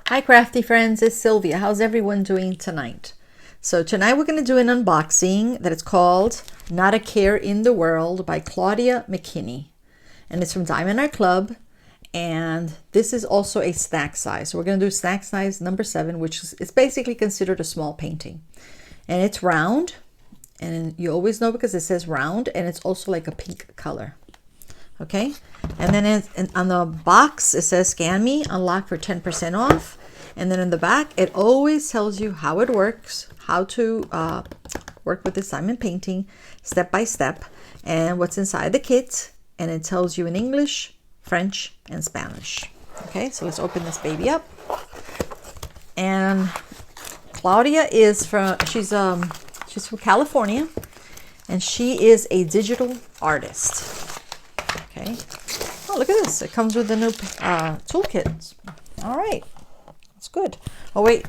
Hi Crafty Friends, it's Sylvia. How's everyone doing tonight? So tonight we're going to do an unboxing that is called Not a Care in the World by Claudia McKinney. And it's from Diamond Art Club. And this is also a snack size. So we're going to do snack size number 7, which is basically considered a small painting. And it's round. And you always know because it says round. And it's also like a pink color. Okay. And then on the box, it says scan me, unlock for 10% off. And then in the back, it always tells you how it works, how to work with this diamond painting step by step, and what's inside the kit. And it tells you in English, French, and Spanish. Okay, so let's open this baby up. And Claudia is she's from California, and she is a digital artist. Okay. Oh, look at this. It comes with the new toolkit. All right. That's good. Oh, wait.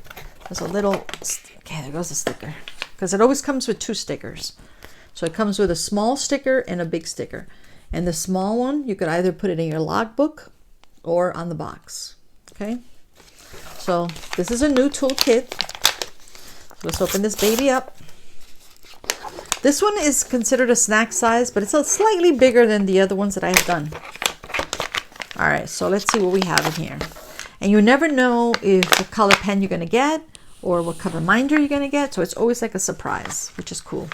There's a little... Okay, there goes the sticker. Because it always comes with 2 stickers. So it comes with a small sticker and a big sticker. And the small one, you could either put it in your logbook or on the box. Okay? So this is a new toolkit. Let's open this baby up. This one is considered a snack size, but it's a slightly bigger than the other ones that I have done. All right, so let's see what we have in here. And you never know if the color pen you're going to get or what cover minder you're going to get. So it's always like a surprise, which is cool.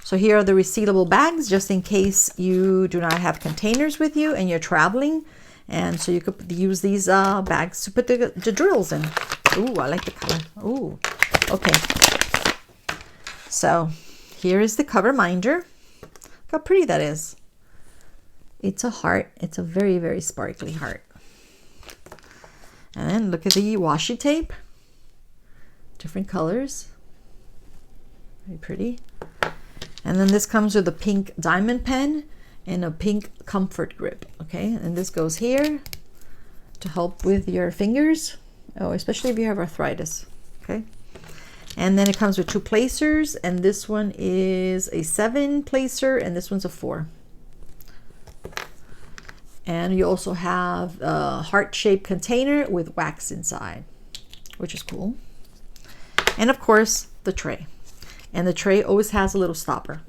So here are the resealable bags, just in case you do not have containers with you and you're traveling. And so you could use these bags to put the drills in. Ooh, I like the color. Ooh, okay. So here is the cover minder. Look how pretty that is. It's a heart. It's a very, very sparkly heart. And then look at the washi tape. Different colors. Very pretty. And then this comes with a pink diamond pen and a pink comfort grip. Okay, and this goes here to help with your fingers. Oh, especially if you have arthritis. Okay. And then it comes with 2 placers, and this one is a 7 placer and this one's a 4. And you also have a heart-shaped container with wax inside, which is cool. And of course, the tray. And the tray always has a little stopper.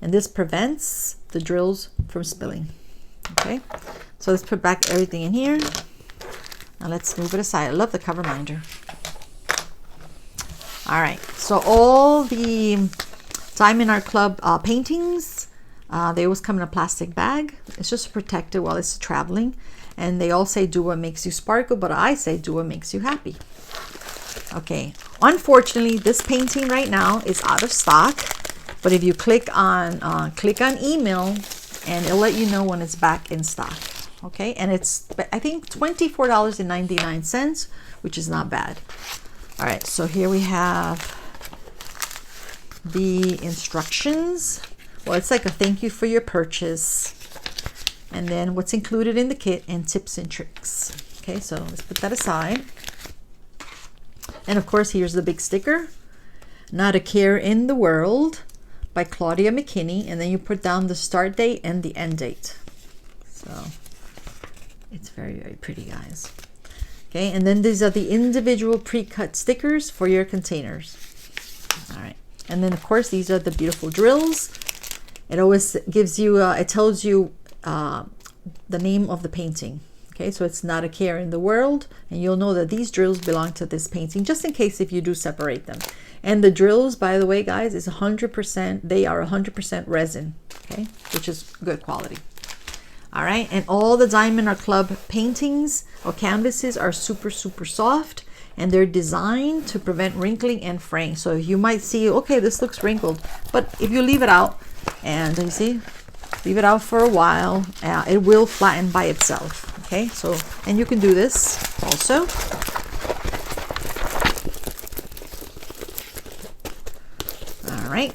And this prevents the drills from spilling. Okay, so let's put back everything in here. Now let's move it aside. I love the cover minder. All right, so all the Diamond Art Club paintings, they always come in a plastic bag. It's just to protect it while it's traveling. And they all say do what makes you sparkle, but I say do what makes you happy. Okay, unfortunately, this painting right now is out of stock. But if you click on email, and it'll let you know when it's back in stock. Okay, and it's, I think, $24.99, which is not bad. All right, so here we have the instructions. Well, it's like a thank you for your purchase. And then what's included in the kit and tips and tricks. Okay, so let's put that aside. And of course, here's the big sticker. Not a Care in the World by Claudia McKinney. And then you put down the start date and the end date. So it's very, very pretty, guys. Okay, and then these are the individual pre-cut stickers for your containers. All right, and then of course these are the beautiful drills. It always gives you, it tells you the name of the painting. Okay, so it's Not a Care in the World, and you'll know that these drills belong to this painting, just in case if you do separate them. And the drills, by the way, guys, is 100%, they are 100% resin, okay, which is good quality. All right, and all the Diamond Art Club paintings or canvases are super, super soft, and they're designed to prevent wrinkling and fraying. So you might see, okay, this looks wrinkled, but if you leave it out, and you see, leave it out for a while, it will flatten by itself. Okay, so, and you can do this also. All right.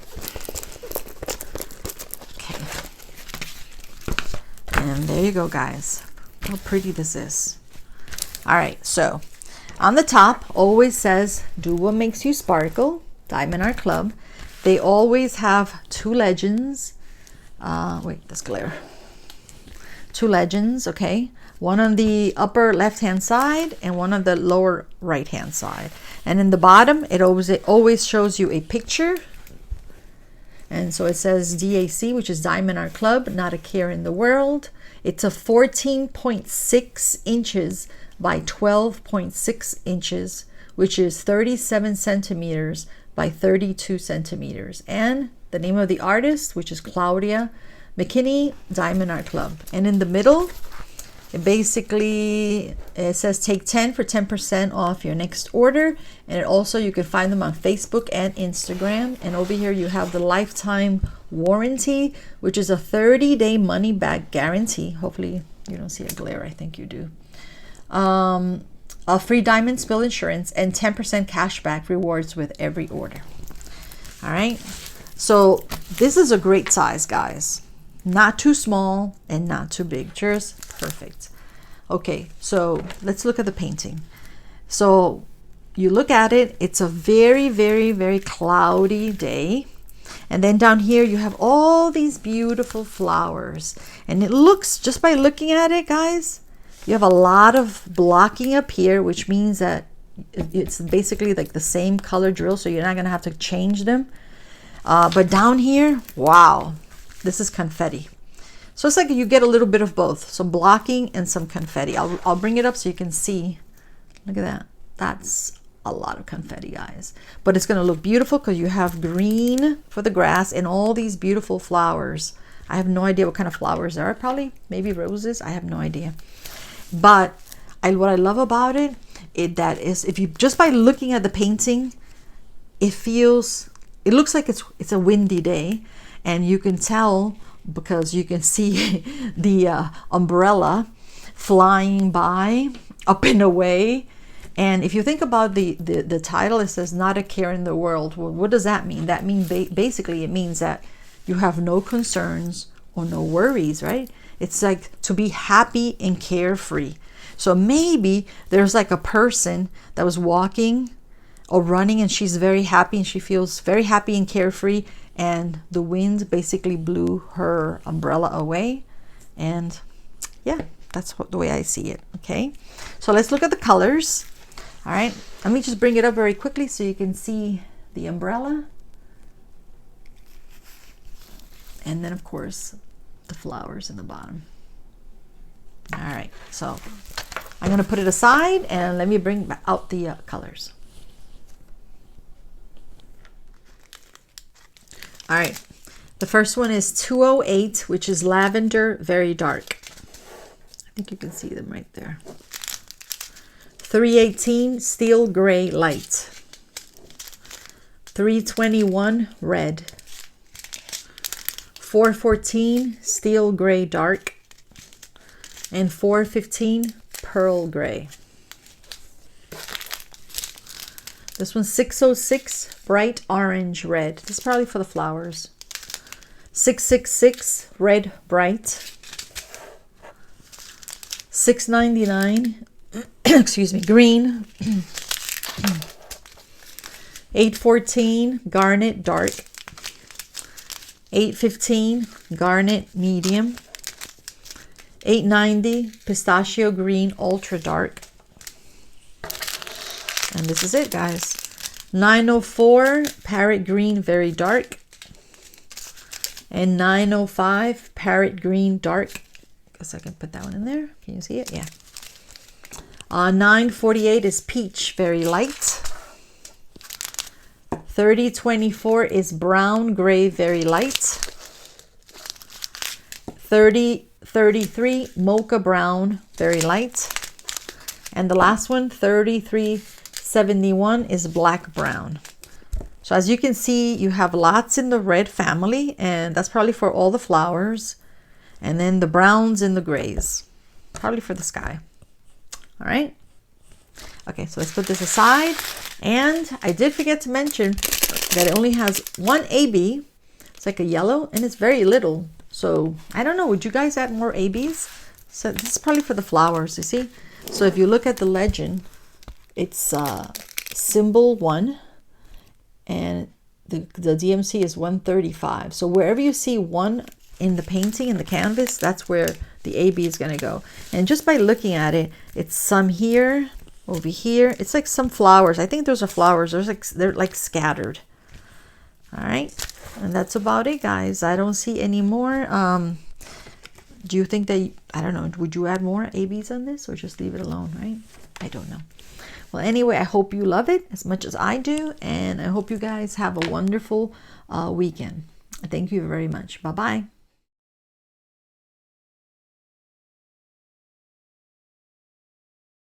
Okay. And there you go, guys. How pretty this is. All right, so on the top always says, do what makes you sparkle, Diamond Art Club. They always have 2 legends. Wait, that's glare. 2 legends, okay? one on the upper left hand side and one on the lower right hand side. And in the bottom, it always shows you a picture. And so it says DAC, which is Diamond Art Club, not a care in the world. It's a 14.6 inches by 12.6 inches, which is 37 centimeters by 32 centimeters. And the name of the artist, which is Claudia McKinney, Diamond Art Club. And in the middle, it says take 10 for 10% off your next order. And it also, you can find them on Facebook and Instagram. And over here you have the lifetime warranty, which is a 30-day money back guarantee. Hopefully you don't see a glare. I think you do. A free diamond spill insurance and 10% cashback rewards with every order. All right, so this is a great size, guys. Not too small and not too big, just perfect. Okay, so let's look at the painting. So you look at it, it's a very, very, very cloudy day. And then down here you have all these beautiful flowers. And it looks, just by looking at it, guys, you have a lot of blocking up here, which means that it's basically like the same color drill, so you're not going to have to change them. But down here, wow, this is confetti. So it's like you get a little bit of both, some blocking and some confetti. I'll bring it up so you can see. Look at that. That's a lot of confetti, guys. But it's going to look beautiful because you have green for the grass and all these beautiful flowers. I have no idea what kind of flowers there are. Probably maybe roses. I have no idea. But what I love about it is if you just by looking at the painting, it looks like it's a windy day, and you can tell because you can see the umbrella flying by up and away. And if you think about the title, it says not a care in the world. Well, what does that mean? That means basically it means that you have no concerns or no worries, right? It's like to be happy and carefree. So maybe there's like a person that was walking or running and she's very happy and she feels very happy and carefree, and the wind basically blew her umbrella away. And yeah, that's the way I see it. Okay, so let's look at the colors. All right, let me just bring it up very quickly so you can see the umbrella. And then of course the flowers in the bottom. All right, so I'm going to put it aside and let me bring out the colors. All right, the first one is 208, which is lavender, very dark. I think you can see them right there. 318, steel gray, light. 321, red. 414, steel gray, dark. And 415, pearl gray. This one's 606, bright orange, red. This is probably for the flowers. 666, red, bright. 699, excuse me, green. 814, garnet, dark. 815, garnet, medium. 890, pistachio green, ultra dark. And this is it, guys. 904, parrot green, very dark. And 905, parrot green, dark. Guess I can put that one in there. Can you see it? Yeah. 948 is peach, very light. 3024 is brown gray, very light. 3033, mocha brown, very light. And the last one, 3371, is black brown. So as you can see, you have lots in the red family, and that's probably for all the flowers. And then the browns and the grays, probably for the sky. All right. Okay, so let's put this aside. And I did forget to mention that it only has one AB. It's like a yellow, and it's very little. So I don't know, would you guys add more ABs? So this is probably for the flowers, you see? So if you look at the legend, it's symbol 1, and the DMC is 135. So wherever you see 1 in the painting, in the canvas, that's where the AB is going to go. And just by looking at it, it's some here, over here. It's like some flowers. I think those are flowers. They're like scattered. All right. And that's about it, guys. I don't see any more. Do you think that, I don't know, would you add more ABs on this or just leave it alone, right? I don't know. Well, anyway, I hope you love it as much as I do. And I hope you guys have a wonderful weekend. Thank you very much. Bye-bye.